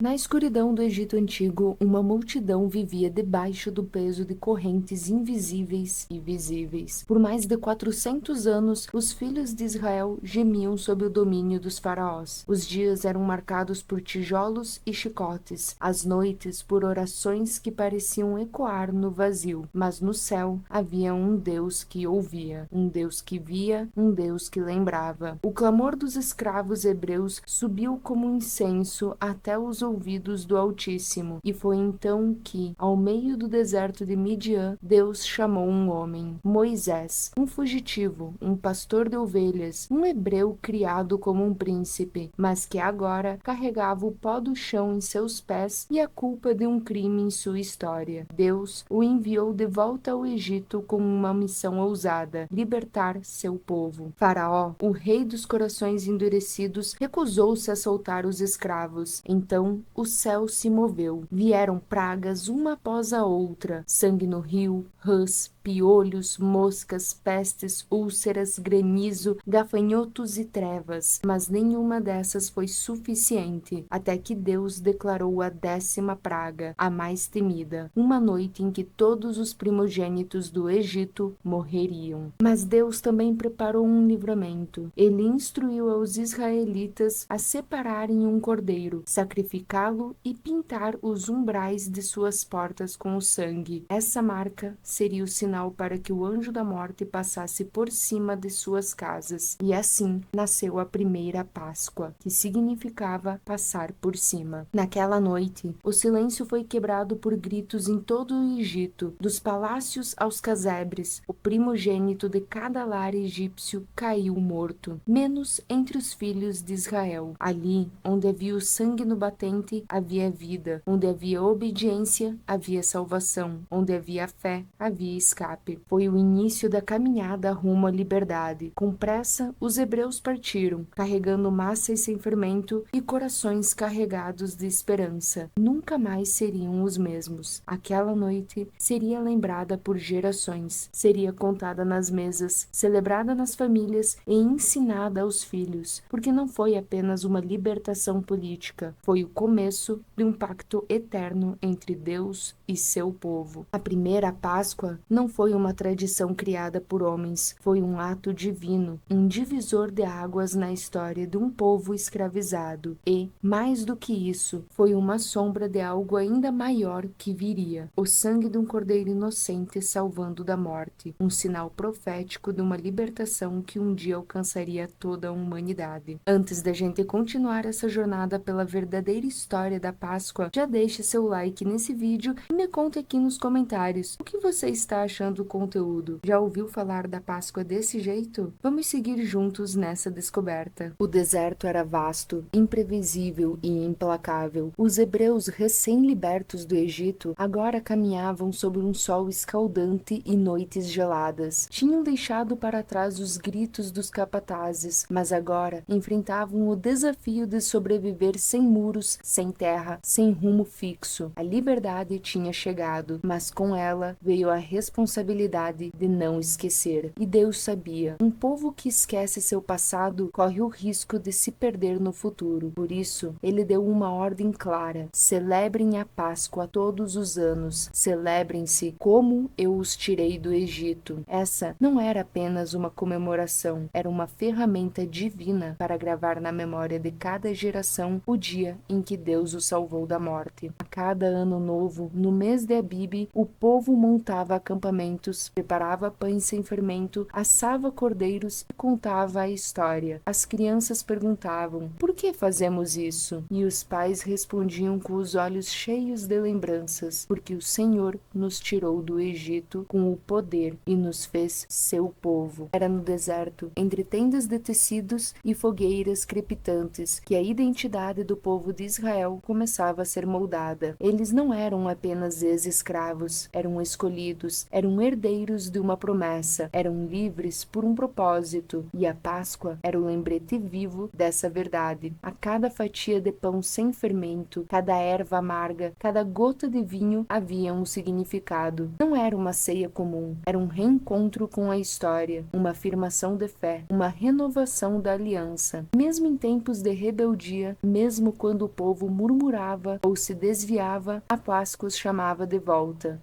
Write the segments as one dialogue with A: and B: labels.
A: Na escuridão do Egito Antigo, uma multidão vivia debaixo do peso de correntes invisíveis e visíveis. Por mais de 400 anos, os filhos de Israel gemiam sob o domínio dos faraós. Os dias eram marcados por tijolos e chicotes, as noites por orações que pareciam ecoar no vazio. Mas no céu havia um Deus que ouvia, um Deus que via, um Deus que lembrava. O clamor dos escravos hebreus subiu como um incenso até os ouvidos do Altíssimo, e foi então que, ao meio do deserto de Midian, Deus chamou um homem, Moisés, um fugitivo, um pastor de ovelhas, um hebreu criado como um príncipe, mas que agora carregava o pó do chão em seus pés e a culpa de um crime em sua história. Deus o enviou de volta ao Egito com uma missão ousada: libertar seu povo. Faraó, o rei dos corações endurecidos, recusou-se a soltar os escravos. Então o céu se moveu. Vieram pragas uma após a outra: sangue no rio, rãs, piolhos, moscas, pestes, úlceras, granizo, gafanhotos e trevas. Mas nenhuma dessas foi suficiente, até que Deus declarou a 10ª praga, a mais temida, uma noite em que todos os primogênitos do Egito morreriam. Mas Deus também preparou um livramento. Ele instruiu aos israelitas a separarem um cordeiro, sacrificá-lo e pintar os umbrais de suas portas com o sangue. Essa marca seria o sinal para que o anjo da morte passasse por cima de suas casas. E assim nasceu a primeira Páscoa, que significava passar por cima. Naquela noite, o silêncio foi quebrado por gritos em todo o Egito, dos palácios aos casebres. O primogênito de cada lar egípcio caiu morto, menos entre os filhos de Israel. Ali, onde havia o sangue no batente, havia vida. Onde havia obediência, havia salvação. Onde havia fé, havia escape. Foi o início da caminhada rumo à liberdade. Com pressa, os hebreus partiram, carregando massas sem fermento e corações carregados de esperança. Nunca mais seriam os mesmos. Aquela noite seria lembrada por gerações, seria contada nas mesas, celebrada nas famílias e ensinada aos filhos, porque não foi apenas uma libertação política, foi o começo de um pacto eterno entre Deus e seu povo. A primeira Páscoa não foi uma tradição criada por homens, foi um ato divino, um divisor de águas na história de um povo escravizado e, mais do que isso, foi uma sombra de algo ainda maior que viria: o sangue de um cordeiro inocente salvando da morte, um sinal profético de uma libertação que um dia alcançaria toda a humanidade. Antes da gente continuar essa jornada pela verdadeira história da Páscoa, já deixe seu like nesse vídeo e me conte aqui nos comentários o que você está achando do conteúdo. Já ouviu falar da Páscoa desse jeito? Vamos seguir juntos nessa descoberta. O deserto era vasto, imprevisível e implacável. Os hebreus recém-libertos do Egito agora caminhavam sob um sol escaldante e noites geladas. Tinham deixado para trás os gritos dos capatazes, mas agora enfrentavam o desafio de sobreviver sem muros, sem terra, sem rumo fixo. A liberdade tinha chegado, mas com ela veio a responsabilidade de não esquecer. E Deus sabia: um povo que esquece seu passado corre o risco de se perder no futuro. Por isso, ele deu uma ordem clara: celebrem a Páscoa todos os anos. Celebrem-se como eu os tirei do Egito. Essa não era apenas uma comemoração, era uma ferramenta divina para gravar na memória de cada geração o dia em que Deus os salvou da morte. A cada ano novo, no mês de Abibe, o povo montava acampamentos, preparava pães sem fermento, assava cordeiros e contava a história. As crianças perguntavam: por que fazemos isso? E os pais respondiam com os olhos cheios de lembranças: porque o Senhor nos tirou do Egito com o poder e nos fez seu povo. Era no deserto, entre tendas de tecidos e fogueiras crepitantes, que a identidade do povo de Israel começava a ser moldada. Eles não eram apenas ex-escravos, eram escolhidos, eram herdeiros de uma promessa, eram livres por um propósito, e a Páscoa era o lembrete vivo dessa verdade. A cada fatia de pão sem fermento, cada erva amarga, cada gota de vinho havia um significado. Não era uma ceia comum, era um reencontro com a história, uma afirmação de fé, uma renovação da aliança. Mesmo em tempos de rebeldia, mesmo quando o povo povo murmurava ou se desviava, a Páscoa os chamava de volta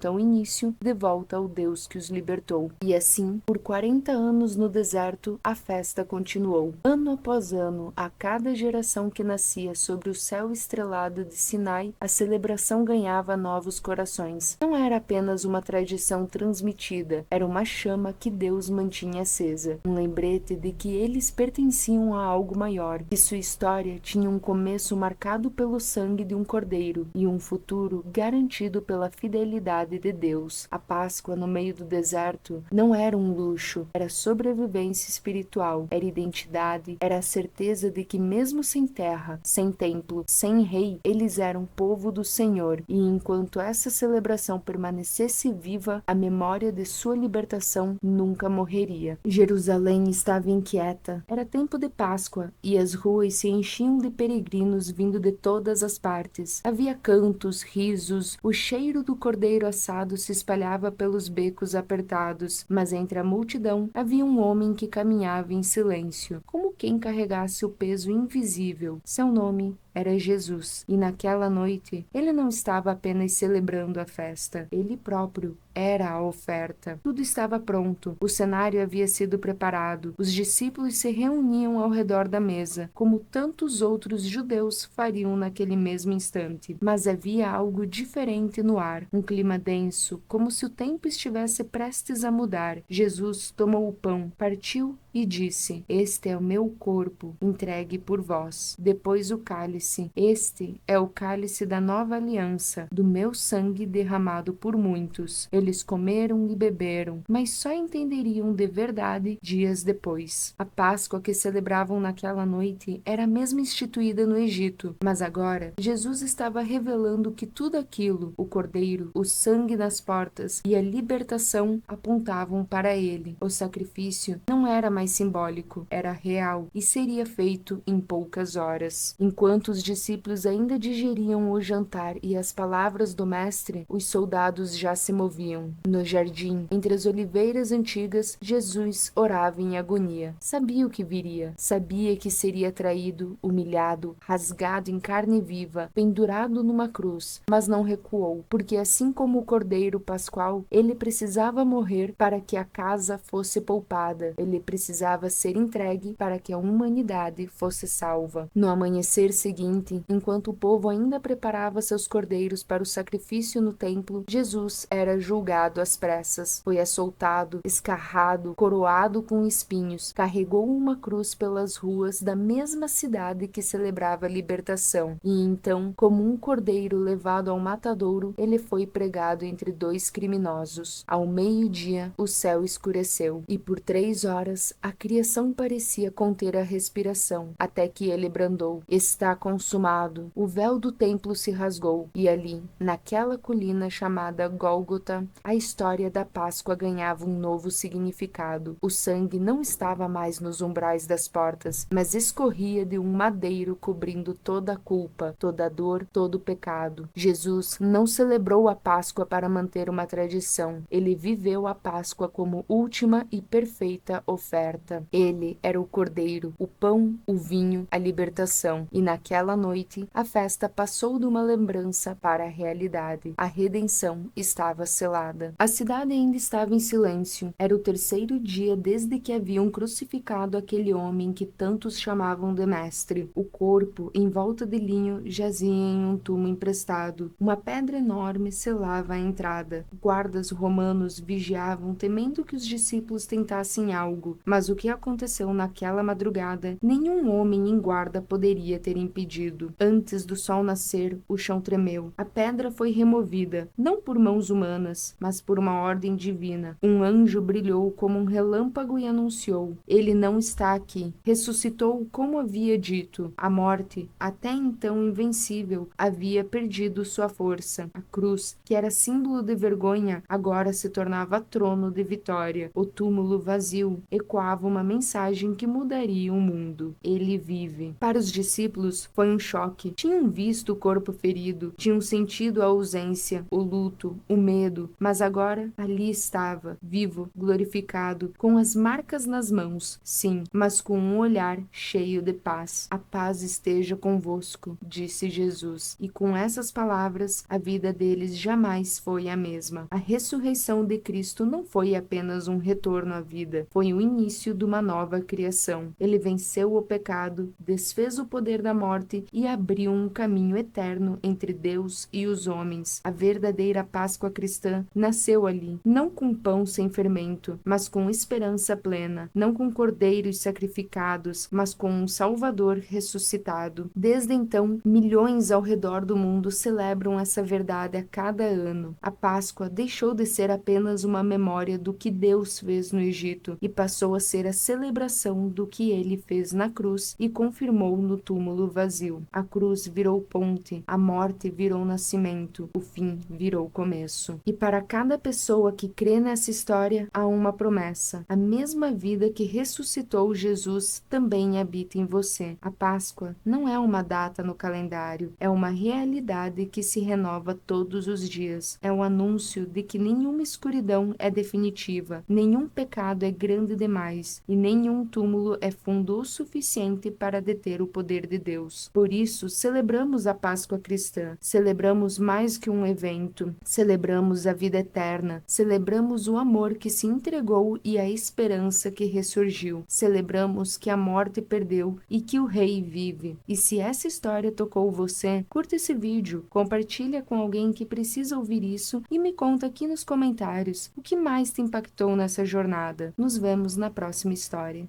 A: ao início, de volta ao Deus que os libertou. E assim, por 40 anos no deserto, a festa continuou. Ano após ano, a cada geração que nascia sobre o céu estrelado de Sinai, a celebração ganhava novos corações. Não era apenas uma tradição transmitida, era uma chama que Deus mantinha acesa, um lembrete de que eles pertenciam a algo maior, que sua história tinha um começo marcado pelo sangue de um cordeiro e um futuro garantido pela fidelidade de Deus. A Páscoa no meio do deserto não era um luxo, era sobrevivência espiritual, era identidade, era a certeza de que mesmo sem terra, sem templo, sem rei, eles eram povo do Senhor, e enquanto essa celebração permanecesse viva, a memória de sua libertação nunca morreria. Jerusalém estava inquieta. Era tempo de Páscoa, e as ruas se enchiam de peregrinos vindo de todas as partes. Havia cantos, risos, o cheiro do cordeiro assado se espalhava pelos becos apertados, mas entre a multidão havia um homem que caminhava em silêncio, como quem carregasse o peso invisível. Seu nome era Jesus, e naquela noite ele não estava apenas celebrando a festa, ele próprio era a oferta. Tudo estava pronto, o cenário havia sido preparado, os discípulos se reuniam ao redor da mesa, como tantos outros judeus fariam naquele mesmo instante. Mas havia algo diferente no ar, um clima denso, como se o tempo estivesse prestes a mudar. Jesus tomou o pão, partiu e disse: "Este é o meu corpo, entregue por vós." Depois o cálice. Este é o cálice da nova aliança, do meu sangue derramado por muitos. Eles comeram e beberam, mas só entenderiam de verdade dias depois. A Páscoa que celebravam naquela noite era a mesma instituída no Egito, mas agora Jesus estava revelando que tudo aquilo, o cordeiro, o sangue nas portas e a libertação apontavam para ele. O sacrifício não era mais simbólico, era real e seria feito em poucas horas. Enquanto os discípulos ainda digeriam o jantar e as palavras do mestre, os soldados já se moviam. No jardim, entre as oliveiras antigas, Jesus orava em agonia. Sabia o que viria, sabia que seria traído, humilhado, rasgado em carne viva, pendurado numa cruz, mas não recuou, porque assim como o cordeiro pascual, ele precisava morrer para que a casa fosse poupada, ele precisava ser entregue para que a humanidade fosse salva. No amanhecer seguinte, enquanto o povo ainda preparava seus cordeiros para o sacrifício no templo, Jesus era julgado às pressas. Foi açoitado, escarrado, coroado com espinhos, carregou uma cruz pelas ruas da mesma cidade que celebrava a libertação. E então, como um cordeiro levado ao matadouro, ele foi pregado entre dois criminosos. Ao meio-dia, o céu escureceu, e por 3 horas a criação parecia conter a respiração, até que ele bradou: "Está consumado." O véu do templo se rasgou, e ali, naquela colina chamada Gólgota, a história da Páscoa ganhava um novo significado. O sangue não estava mais nos umbrais das portas, mas escorria de um madeiro cobrindo toda a culpa, toda a dor, todo o pecado. Jesus não celebrou a Páscoa para manter uma tradição. Ele viveu a Páscoa como última e perfeita oferta. Ele era o cordeiro, o pão, o vinho, a libertação. E naquela noite, a festa passou de uma lembrança para a realidade. A redenção estava selada. A cidade ainda estava em silêncio. Era o 3º dia desde que haviam crucificado aquele homem que tantos chamavam de mestre. O corpo, em volta de linho, jazia em um túmulo emprestado. Uma pedra enorme selava a entrada. Guardas romanos vigiavam, temendo que os discípulos tentassem algo. Mas o que aconteceu naquela madrugada, nenhum homem em guarda poderia ter impedido. Antes do sol nascer, o chão tremeu. A pedra foi removida, não por mãos humanas, mas por uma ordem divina. Um anjo brilhou como um relâmpago e anunciou: "Ele não está aqui." Ressuscitou como havia dito. A morte, até então invencível, havia perdido sua força. A cruz, que era símbolo de vergonha, agora se tornava trono de vitória. O túmulo vazio ecoava ecoava uma mensagem que mudaria o mundo. Ele vive. Para os discípulos, foi um choque. Tinham visto o corpo ferido, tinham sentido a ausência, o luto, o medo, mas agora ali estava, vivo, glorificado, com as marcas nas mãos, sim, mas com um olhar cheio de paz. A paz esteja convosco, disse Jesus. E com essas palavras, a vida deles jamais foi a mesma. A ressurreição de Cristo não foi apenas um retorno à vida, foi o início de uma nova criação. Ele venceu o pecado, desfez o poder da morte e abriu um caminho eterno entre Deus e os homens. A verdadeira Páscoa cristã nasceu ali, não com pão sem fermento, mas com esperança plena, não com cordeiros sacrificados, mas com um Salvador ressuscitado. Desde então, milhões ao redor do mundo celebram essa verdade a cada ano. A Páscoa deixou de ser apenas uma memória do que Deus fez no Egito e passou a ser a celebração do que ele fez na cruz e confirmou no túmulo vazio. A cruz virou ponte, a morte virou nascimento, o fim virou começo. E para cada pessoa que crê nessa história, há uma promessa. A mesma vida que ressuscitou Jesus também habita em você. A Páscoa não é uma data no calendário, é uma realidade que se renova todos os dias. É o anúncio de que nenhuma escuridão é definitiva, nenhum pecado é grande demais e nenhum túmulo é fundo o suficiente para deter o poder de Deus. Por isso, celebramos a Páscoa cristã. Celebramos mais que um evento. Celebramos a vida eterna. Celebramos o amor que se entregou e a esperança que ressurgiu. Celebramos que a morte perdeu e que o Rei vive. E se essa história tocou você, curta esse vídeo, compartilha com alguém que precisa ouvir isso e me conta aqui nos comentários o que mais te impactou nessa jornada. Nos vemos na próxima história.